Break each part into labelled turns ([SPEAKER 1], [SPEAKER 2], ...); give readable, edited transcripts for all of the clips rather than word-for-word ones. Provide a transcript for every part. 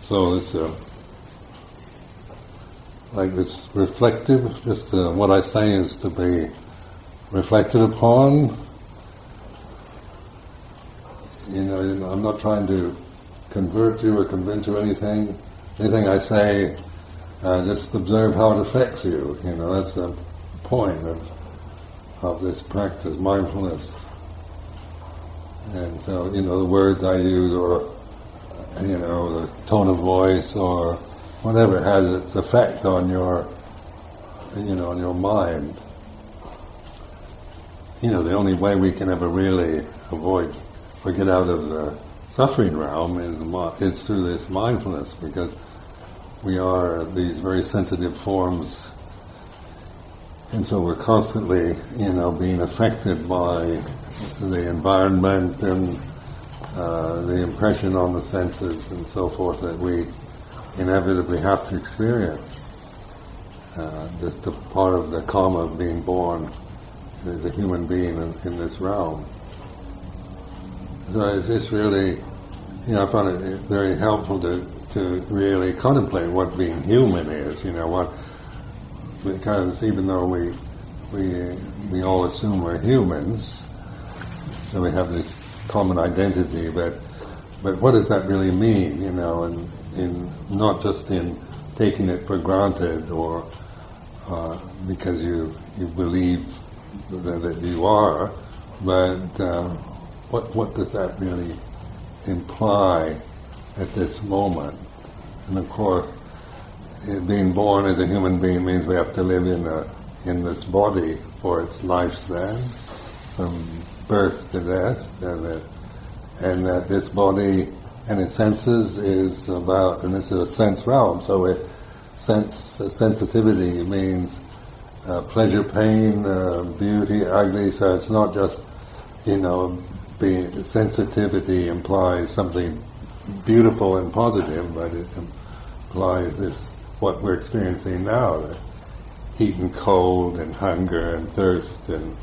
[SPEAKER 1] So it's like it's reflective. Just what I say is to be reflected upon. I'm not trying to convert you or convince you anything. Anything I say, just observe how it affects you. That's the point of this practice, mindfulness. And so, the words I use, or the tone of voice, or whatever has its effect on your, on your mind. The only way we can ever really get out of the suffering realm is through this mindfulness, because we are these very sensitive forms, and so we're constantly, being affected by the environment and the impression on the senses and so forth that we inevitably have to experience. Just a part of the karma of being born as a human being in this realm. So it's just really, I found it very helpful to really contemplate what being human is. Because even though we all assume we're humans, so we have this common identity, but what does that really mean? And in not just in taking it for granted, or because you believe that you are, but what does that really imply at this moment? And of course, being born as a human being means we have to live in this body for its lifespan, from birth to death, and that this body and its senses is about, and this is a sense realm, so sensitivity means pleasure, pain, beauty, ugly, so it's not just, sensitivity implies something beautiful and positive, but it implies what we're experiencing now, the heat and cold and hunger and thirst and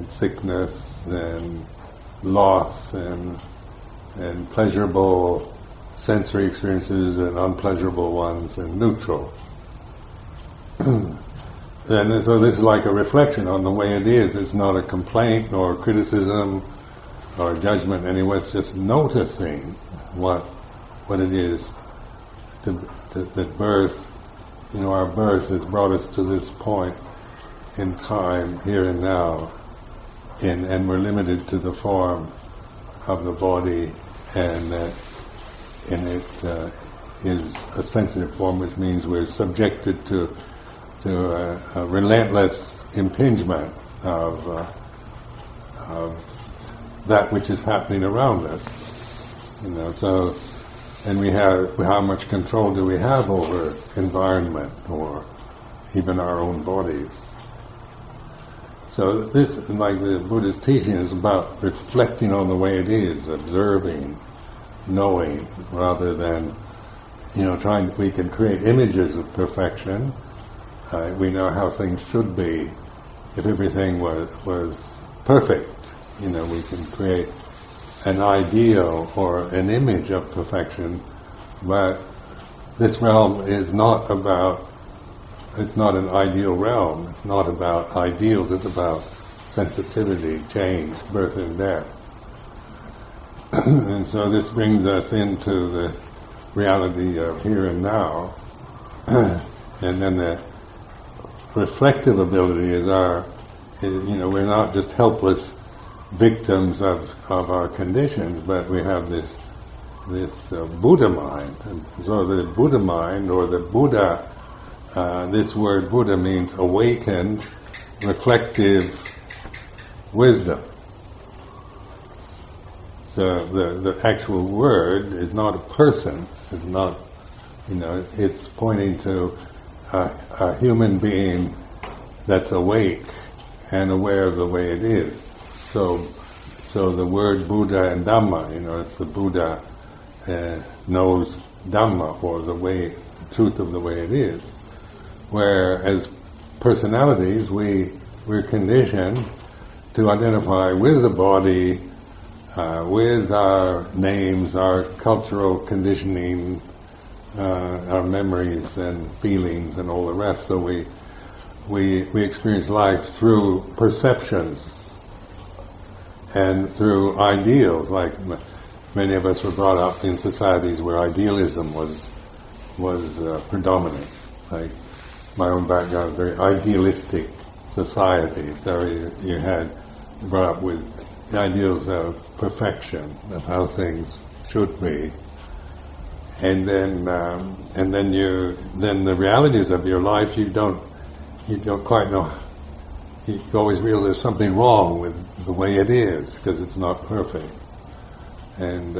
[SPEAKER 1] sickness and loss and pleasurable sensory experiences and unpleasurable ones and neutral. And so this is like a reflection on the way it is. It's not a complaint nor criticism or judgment anyway. It's just noticing what it is that birth, our birth has brought us to this point in time, here and now, and we're limited to the form of the body, and it is a sensitive form, which means we're subjected to a relentless impingement of that which is happening around us. So, and how much control do we have over environment or even our own bodies? So this, like the Buddha's teaching, is about reflecting on the way it is, observing, knowing, rather than, we can create images of perfection. We know how things should be. If everything was perfect, we can create an ideal or an image of perfection, but this realm is not it's not an ideal realm. It's not about ideals, it's about sensitivity, change, birth and death. And so this brings us into the reality of here and now. And then the reflective ability is we're not just helpless victims of our conditions, but we have this Buddha mind. And so the Buddha mind, or the Buddha, this word Buddha means awakened, reflective wisdom. So the actual word is not a person. It's not, it's pointing to a human being that's awake and aware of the way it is. So the word Buddha and Dhamma, it's the Buddha knows Dhamma, or the truth of the way it is. Whereas personalities, we're conditioned to identify with the body, with our names, our cultural conditioning, our memories and feelings and all the rest. So we experience life through perceptions and through ideals. Like many of us were brought up in societies where idealism was predominant. Like my own background, very idealistic society. So you had brought up with the ideals of perfection, of how things should be, and then the realities of your life you don't quite know. You always feel there's something wrong with the way it is because it's not perfect, and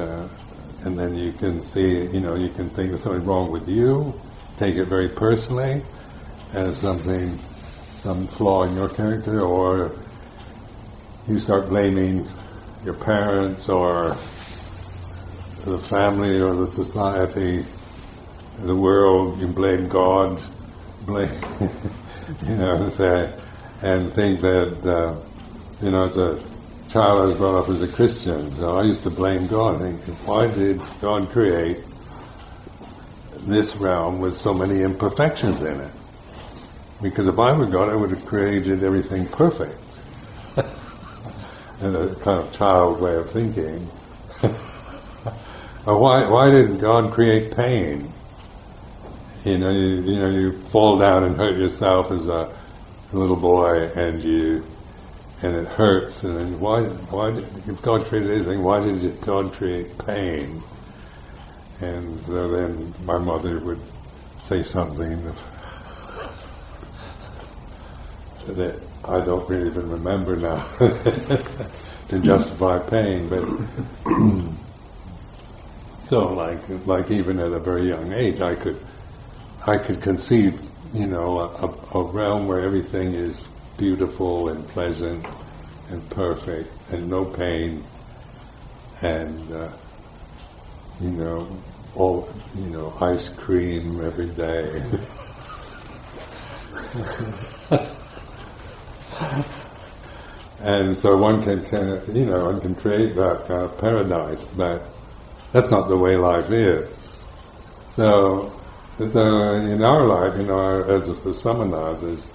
[SPEAKER 1] then you can see, you can think there's something wrong with you, take it very personally as some flaw in your character, or you start blaming your parents or the family or the society, the world. You blame God, and think that, as a child I was brought up as a Christian, so I used to blame God, thinking, why did God create this realm with so many imperfections in it? Because if I were God, I would have created everything perfect. And a kind of child way of thinking. Why did God create pain? You fall down and hurt yourself as a little boy, and it hurts. And then why if God created anything, why did God create pain? And so then my mother would say something that I don't really even remember now to justify pain, but so like even at a very young age, I could conceive, a realm where everything is beautiful and pleasant and perfect and no pain, and ice cream every day. And so one can create that kind of paradise, but that's not the way life is. So in our life, as the samanas, as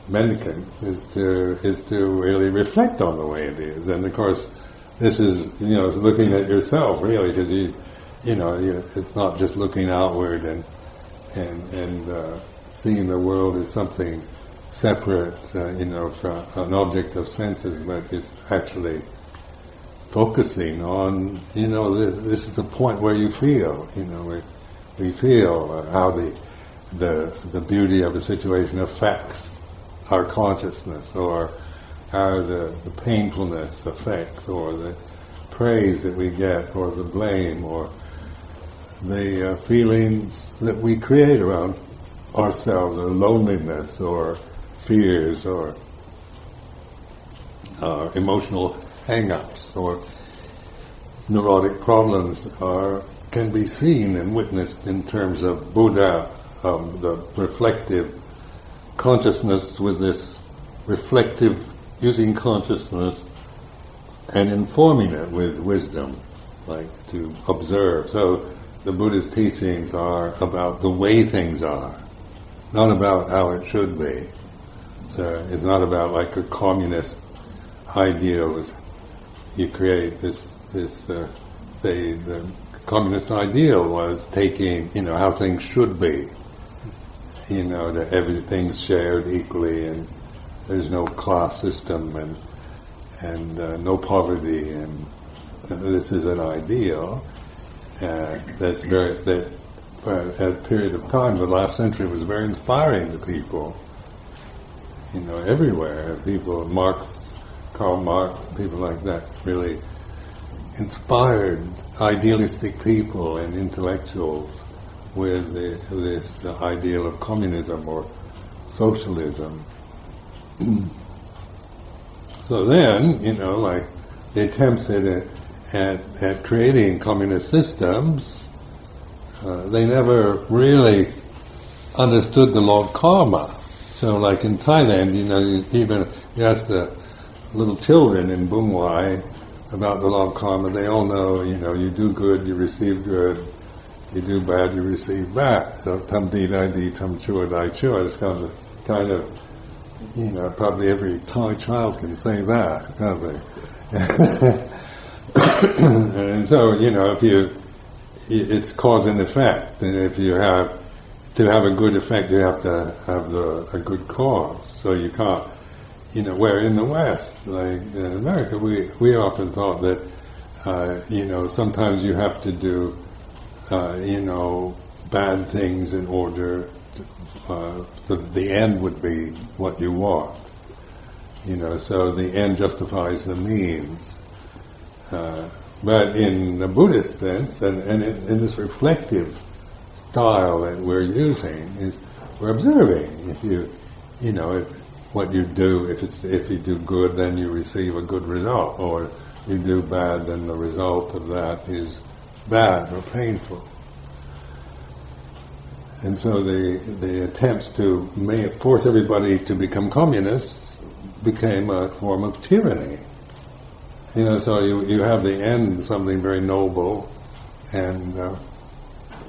[SPEAKER 1] mendicants, is to really reflect on the way it is. And of course, this is looking at yourself really, because it's not just looking outward and seeing the world as something separate, from an object of senses, but it's actually focusing on, this is the point where you feel, we feel how the beauty of a situation affects our consciousness, or how the painfulness affects, or the praise that we get, or the blame, or the feelings that we create around ourselves, or loneliness, or fears, or emotional hang-ups, or neurotic problems can be seen and witnessed in terms of Buddha, the reflective consciousness, with this reflective, using consciousness and informing it with wisdom, like to observe. So the Buddha's teachings are about the way things are, not about how it should be. So it's not about like a communist ideal. You create this say the communist ideal was taking, how things should be, that everything's shared equally and there's no class system and no poverty, and this is an ideal that's that for a period of time, the last century, was very inspiring to people. Everywhere, people, Karl Marx, people like that, really inspired idealistic people and intellectuals with this ideal of communism or socialism. So then, like the attempts at creating communist systems, they never really understood the law of karma. So like in Thailand, you ask the little children in Bungwai about the law of karma, they all know, you do good, you receive good, You do bad, you receive bad. So tam di dai di, tam chua dai chua. It's kind of, probably every Thai child can say that, can't they? And so, it's cause and effect. And if you have a good effect, you have to have a good cause. So you can't, where in the West, like in America, we often thought that, sometimes you have to do, bad things in order the end would be what you want. So the end justifies the means. But in the Buddhist sense, and in this reflective style that we're using, is we're observing. If what you do, if you do good, then you receive a good result, or you do bad, then the result of that is bad or painful. And so the attempts to force everybody to become communists became a form of tyranny. So you have the end, something very noble and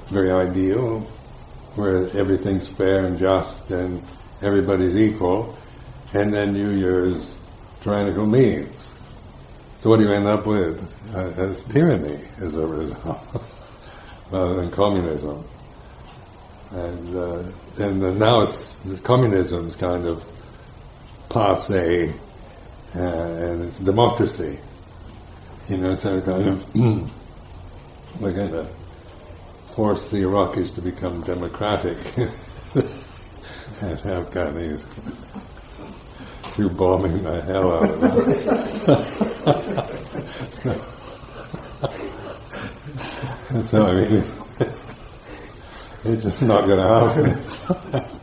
[SPEAKER 1] very ideal, where everything's fair and just and everybody's equal, and then you use tyrannical means. So what do you end up with? As tyranny as a result, rather than communism. And now communism's kind of passé, and it's democracy. So kind of we're going to force the Iraqis to become democratic and have kind of these through bombing the hell out of them. And so it's just not going to happen.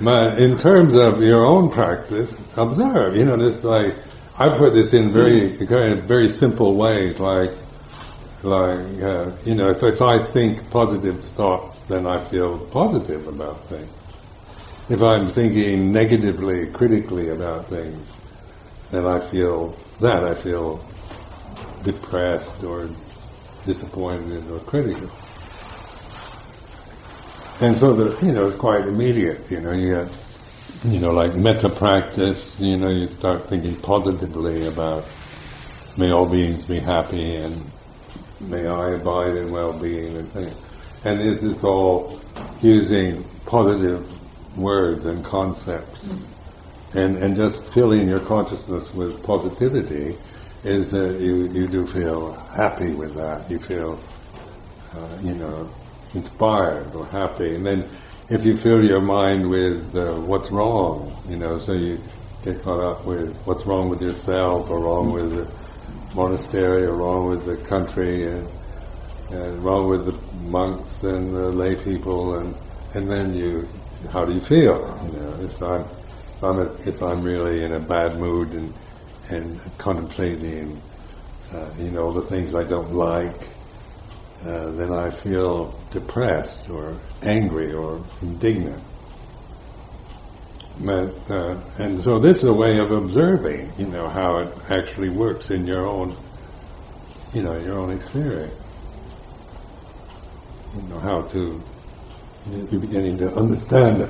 [SPEAKER 1] But in terms of your own practice, observe. This like I put this in very simple ways. Like if I think positive thoughts, then I feel positive about things. If I'm thinking negatively, critically about things, then I feel depressed or disappointed or critical. And so it's quite immediate. You get, like metta practice. You start thinking positively about may all beings be happy and may I abide in well-being and things. And it's all using positive words and concepts, and just filling your consciousness with positivity is that you do feel happy with that. You feel, inspired or happy. And then if you fill your mind with what's wrong, so you get caught up with what's wrong with yourself, or wrong with the monastery, or wrong with the country, and wrong with the monks and the lay people, and then how do you feel? If I'm really in a bad mood and contemplating, the things I don't like, then I feel depressed or angry or indignant. And so this is a way of observing, how it actually works in your own, your own experience. How to, you're beginning to understand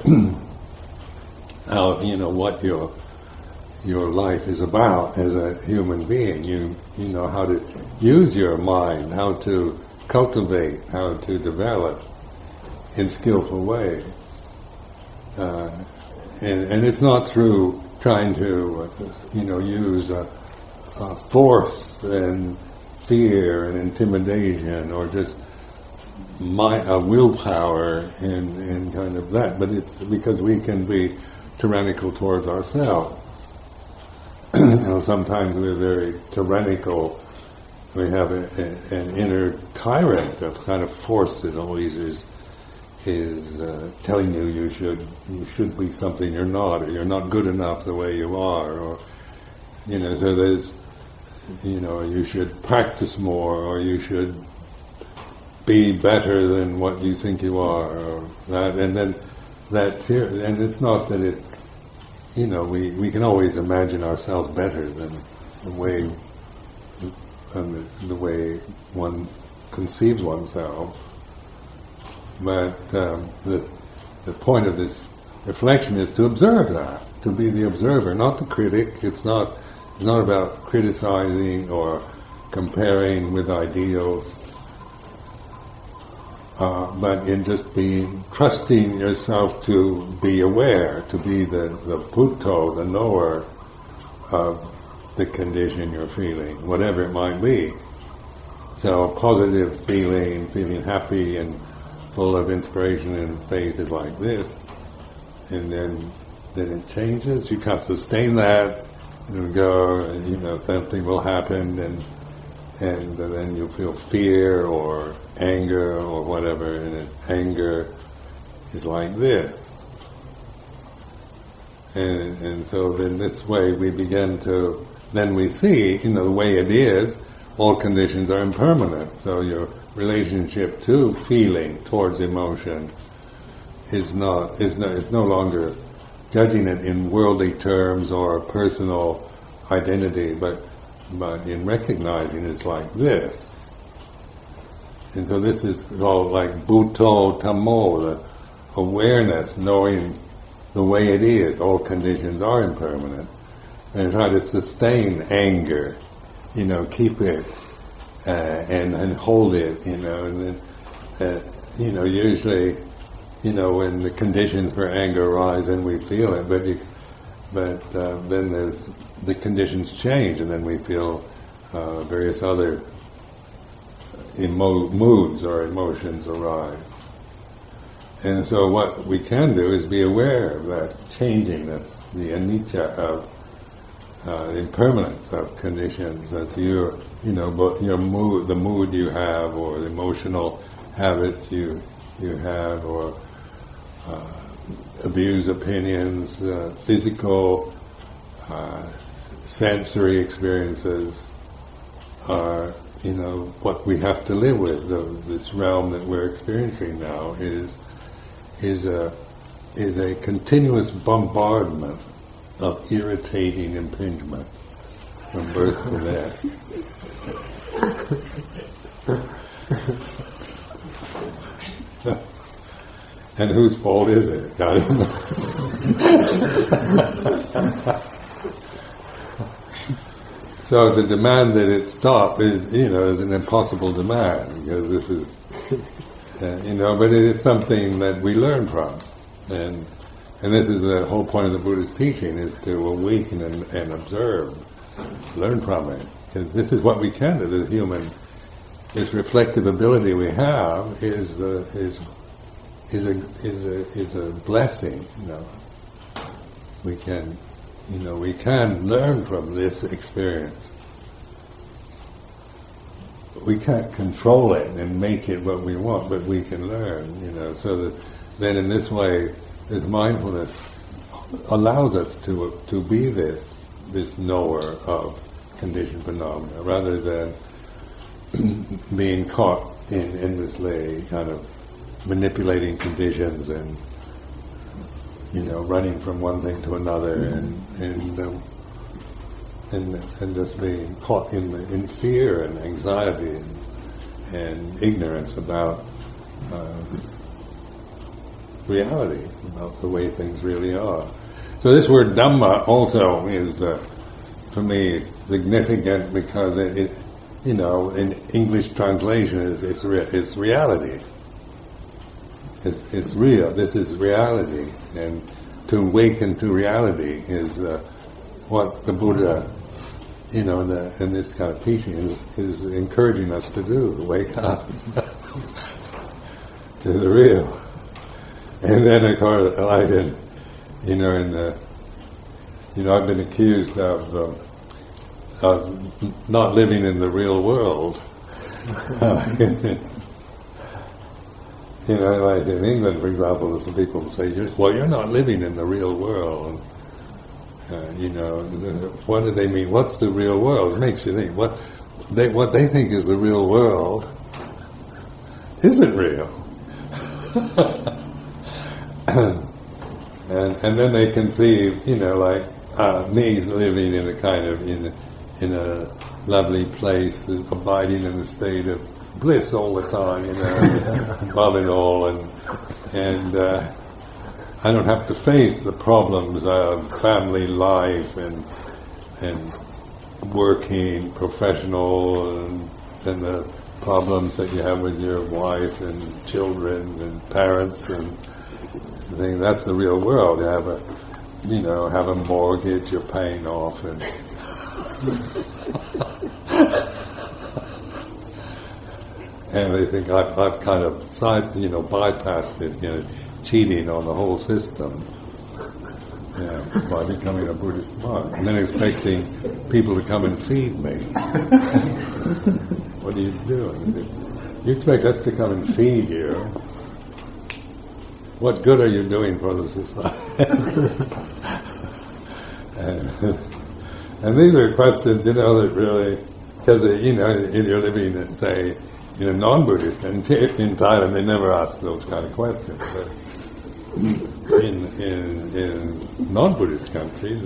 [SPEAKER 1] how, what your life is about as a human being. You know how to use your mind, how to cultivate, how to develop in skillful ways. And it's not through trying to, use a force and fear and intimidation, or just a willpower and kind of that, but it's because we can be tyrannical towards ourselves. Sometimes we're very tyrannical. We have an inner tyrant of kind of force that always is telling you should be something you're not, or you're not good enough the way you are, or so there's you should practice more, or you should be better than what you think you are, or that, and then and it's not that it we can always imagine ourselves better than the way one conceives oneself. But the point of this reflection is to observe that, to be the observer, not the critic. It's not about criticizing or comparing with ideals, but in just being, trusting yourself to be aware, to be the Buddho, the knower of the condition you're feeling, whatever it might be. So a positive feeling happy and full of inspiration and faith is like this, and then it changes. You can't sustain that. It'll go, something will happen, and then you'll feel fear or anger or whatever, and then anger is like this. And so then this way we begin to, then we see, the way it is, all conditions are impermanent. So your relationship to feeling, towards emotion, is no longer judging it in worldly terms or personal identity, but in recognizing it's like this. And so this is called like Buddho Tammo, the awareness, knowing the way it is, all conditions are impermanent. And try to sustain anger, keep it, and hold it, and then, usually, when the conditions for anger arise and we feel it, but then the conditions change, and then we feel various other moods or emotions arise. And so what we can do is be aware of that changingness, the anicca of impermanence of conditions. That's your mood, the mood you have, or the emotional habits you have, or views, opinions, physical, sensory experiences are, what we have to live with. This realm that we're experiencing now is a continuous bombardment of irritating impingement from birth to death. And whose fault is it? I don't know. So to demand that it stop is an impossible demand, because this is, but it is something that we learn from, and this is the whole point of the Buddha's teaching, is to awaken and observe, learn from it, because this is what we can do. The human, this reflective ability we have is a blessing. We can. We can learn from this experience. We can't control it and make it what we want, but we can learn, so that then in this way, this mindfulness allows us to be this knower of conditioned phenomena, rather than being caught in endlessly kind of manipulating conditions and running from one thing to another, and just being caught in fear and anxiety and ignorance about reality, about the way things really are. So this word Dhamma also is, for me, significant, because it in English translation it's reality. It's real. This is reality, and to awaken to reality is what the Buddha, in this kind of teaching, is encouraging us to do. To wake up to the real, and then of course, like I've been accused of not living in the real world. Like in England, for example, some people say, well, you're not living in the real world. What do they mean? What's the real world? It makes you think. What they think is the real world isn't real. and then they conceive, me living in a kind of, in a lovely place, abiding in a state of bliss all the time, above it all, and I don't have to face the problems of family life and working, professional, and the problems that you have with your wife and children and parents and things. That's the real world. You have a mortgage you're paying off, and and I think I've kind of bypassed it, cheating on the whole system, by becoming a Buddhist monk, and then expecting people to come and feed me. What are you doing? You expect us to come and feed you? What good are you doing for the society? and these are questions, that really, because you're living in, say, in a non-Buddhist country. In Thailand, they never ask those kind of questions. But in non-Buddhist countries,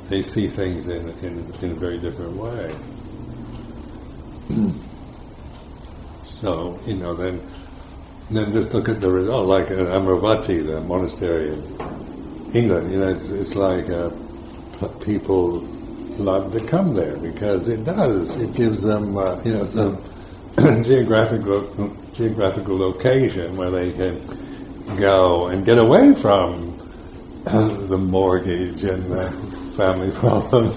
[SPEAKER 1] they see things in a very different way. So, then just look at the result, like Amaravati, the monastery in England. It's like people love to come there because it gives them, some geographical location where they can go and get away from the mortgage and the family problems.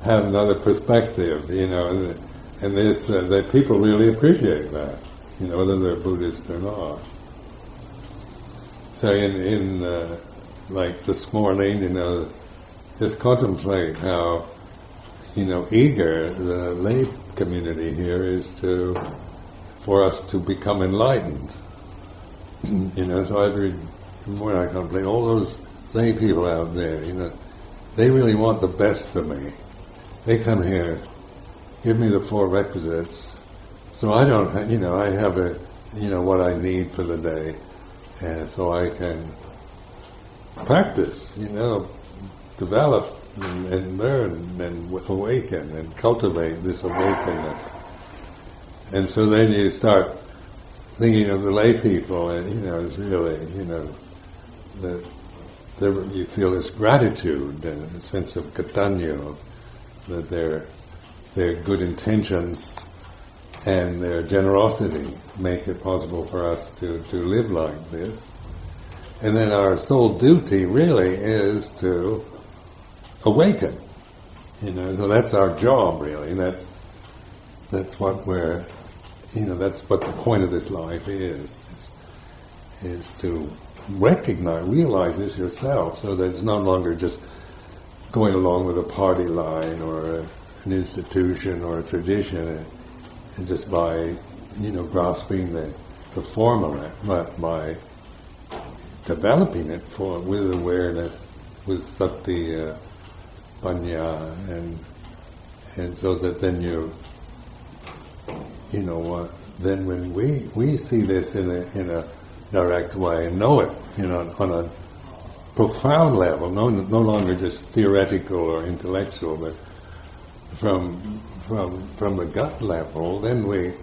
[SPEAKER 1] Have another perspective, and this that people really appreciate that, whether they're Buddhist or not. So in like this morning, just contemplate how eager the lay community here is for us to become enlightened. So every morning I contemplate all those lay people out there. They really want the best for me. They come here, give me the 4 requisites, so I don't, I have what I need for the day, and so I can practice, develop and learn and awaken and cultivate this awakeness. And so then you start thinking of the lay people, and it's really, that you feel this gratitude and a sense of katanyo, that their good intentions and their generosity make it possible for us to live like this. And then our sole duty really is to awaken. So that's our job really, and that's what we're, that's what the point of this life is to realize this yourself, so that it's no longer just going along with a party line or an institution or a tradition, and just by grasping the form of it, but by developing it with awareness, with sati, panya, and so that then then when we see this in a direct way and know it, on a profound level, no longer just theoretical or intellectual, but from the gut level, then we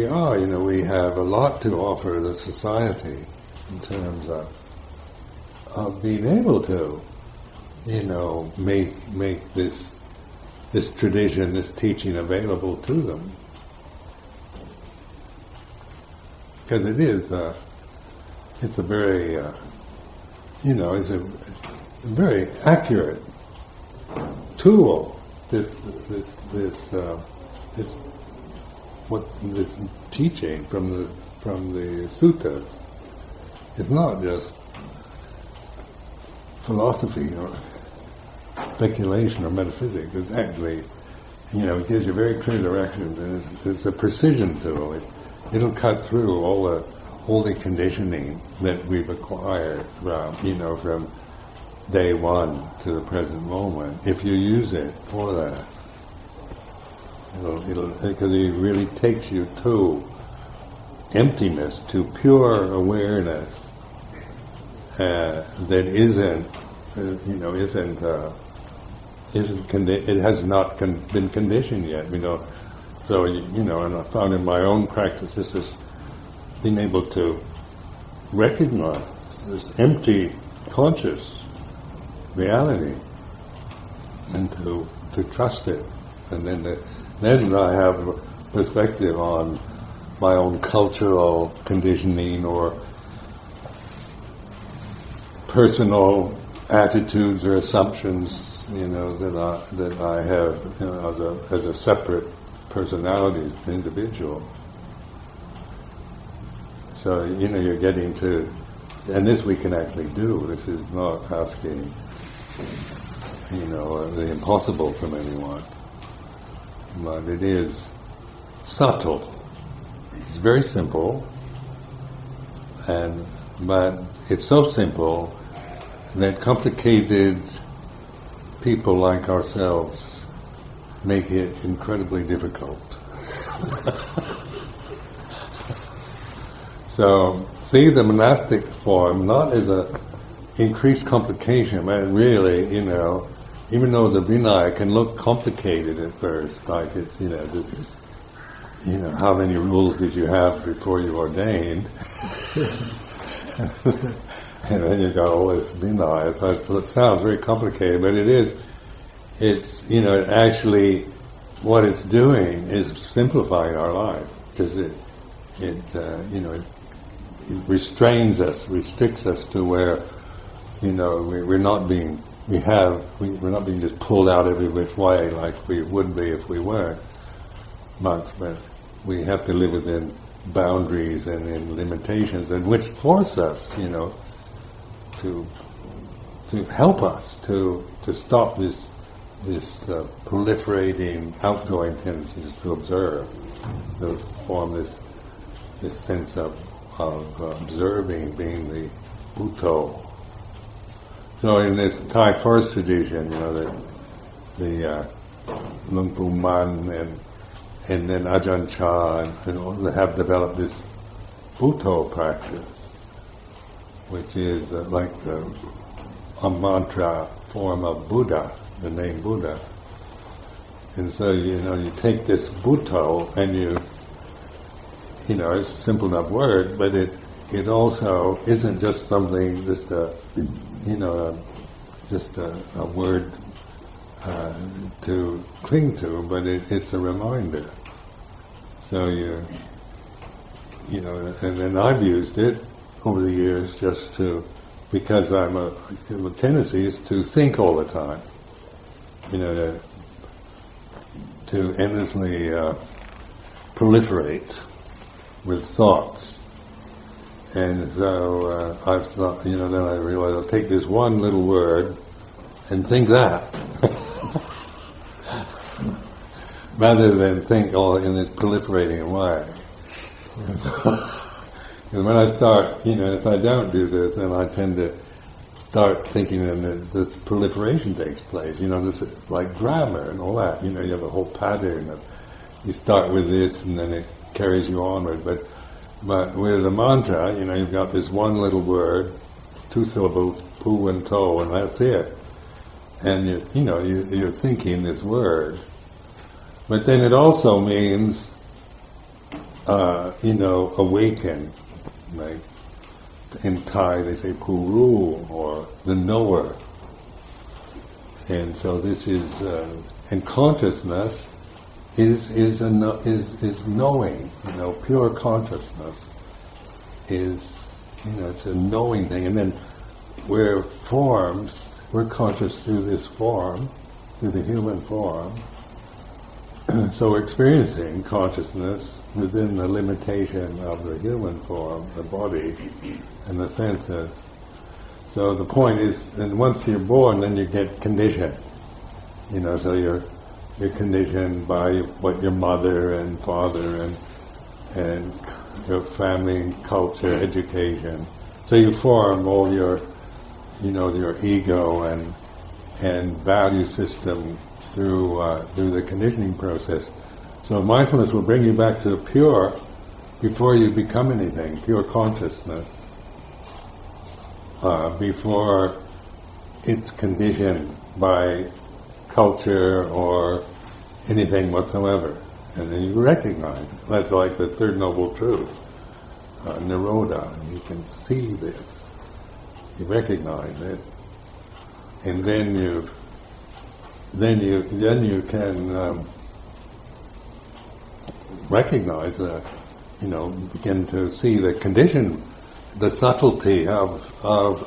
[SPEAKER 1] are, we have a lot to offer the society in terms of being able to, make this tradition, this teaching available to them. Because it is, it's a very, it's a very accurate tool. This teaching from the suttas. It's not just philosophy or speculation or metaphysics. It's actually, it gives you very clear directions, and it's a precision tool. It'll cut through all the conditioning that we've acquired from day one to the present moment, if you use it for that. It'll because it really takes you to emptiness, to pure awareness that isn't it has not been conditioned yet. So and I found in my own practice this being able to recognize this empty conscious reality and to trust it, and then I have perspective on my own cultural conditioning or personal attitudes or assumptions, that I have, as a separate personality, individual. So you're getting to, and this we can actually do. This is not asking, the impossible from anyone, but it is subtle. It's very simple, but it's so simple that complicated people like ourselves make it incredibly difficult. So see the monastic form not as a increased complication, but really, even though the Vinaya can look complicated at first, like it's, how many rules did you have before you ordained? And then you go, oh, it's Vinaya. So it sounds very complicated, but it is. It's, actually, what it's doing is simplifying our life, because it restrains us, restricts us to where, we're not being just pulled out every which way like we would be if we weren't monks, but we have to live within boundaries and in limitations, and which force us, to help us to stop this proliferating outgoing tendencies to observe, to form this sense of observing, being the Bhutto. So in this Thai forest tradition, the Luang Pu Man and then Ajahn Chah and have developed this Bhutto practice, which is like a mantra form of Buddha, the name Buddha. And so, you take this Bhutto and it's a simple enough word, but it also isn't just something, just a word to cling to, but it's a reminder. So and then I've used it over the years just because the tendency is to think all the time, to endlessly proliferate with thoughts. And so I've thought, then I realized I'll take this one little word and think that, rather than think all in this proliferating way. And when I start, if I don't do this, then I tend to start thinking, and the proliferation takes place. This is like grammar and all that. You have a whole pattern of, you start with this and then it carries you onward. But with a mantra, you've got this one little word, 2 syllables, pu and to, and that's it. And you're thinking this word. But then it also means, awaken. Right? In Thai they say puru, or the knower. And so this is, and consciousness is knowing. Pure consciousness is, it's a knowing thing. And then we're conscious through this form, through the human form. So we're experiencing consciousness within the limitation of the human form, the body, and the senses. So the point is, and once you're born, then you get conditioned. So you're conditioned by what your mother and father and your family, culture, education. So you form all your ego and value system through the conditioning process. So mindfulness will bring you back to the pure before you become anything, pure consciousness, before it's conditioned by culture or anything whatsoever. And then you recognize it. That's like the third noble truth, Nirodha. You can see this. You recognize it. And then you can recognize begin to see the condition, the subtlety of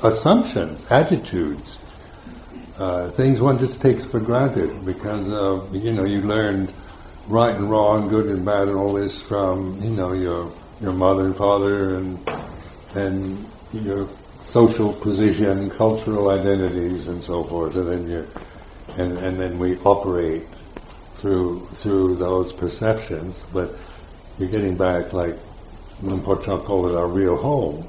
[SPEAKER 1] assumptions, attitudes, things one just takes for granted because of, you learned right and wrong, good and bad, and all this from, your mother and father and your social position, cultural identities, and so forth, and then we operate through those perceptions. But you're getting back, like Rinpoche called it, our real home,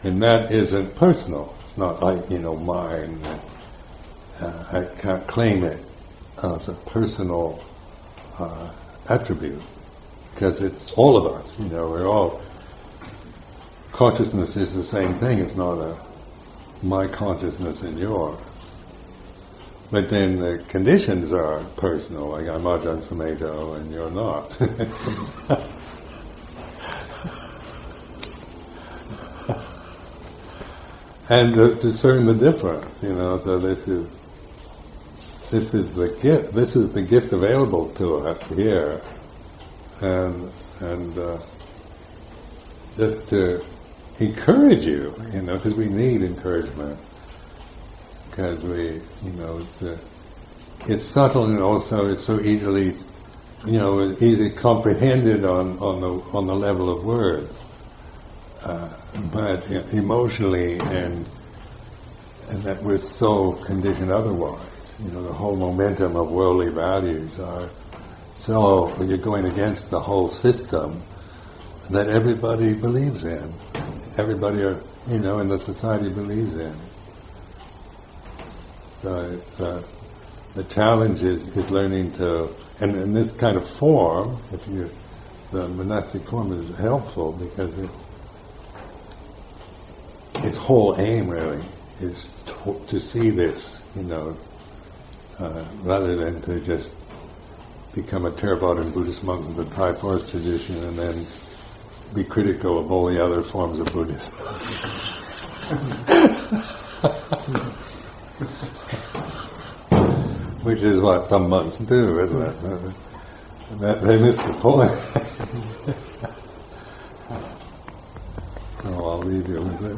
[SPEAKER 1] and that isn't personal. It's not like mine. I can't claim it as a personal attribute because it's all of us. We're all. Consciousness is the same thing. It's not my consciousness and yours. But then the conditions are personal, like I'm Ajahn Sumedho and you're not. And to discern the difference, so this is the gift. This is the gift available to us here, and just to encourage you, because we need encouragement. Because it's subtle and also it's so easily, easily comprehended on the level of words, but emotionally and that we're so conditioned otherwise. The whole momentum of worldly values are so you're going against the whole system that everybody believes in. Everybody, in the society believes in. So the challenge is learning to, and in this kind of form, the monastic form is helpful because its whole aim really is to see this, rather than to just become a Theravadan Buddhist monk in the Thai forest tradition and then be critical of all the other forms of Buddhism. Which is what some monks do, isn't it? They miss the point. So I'll leave you with it.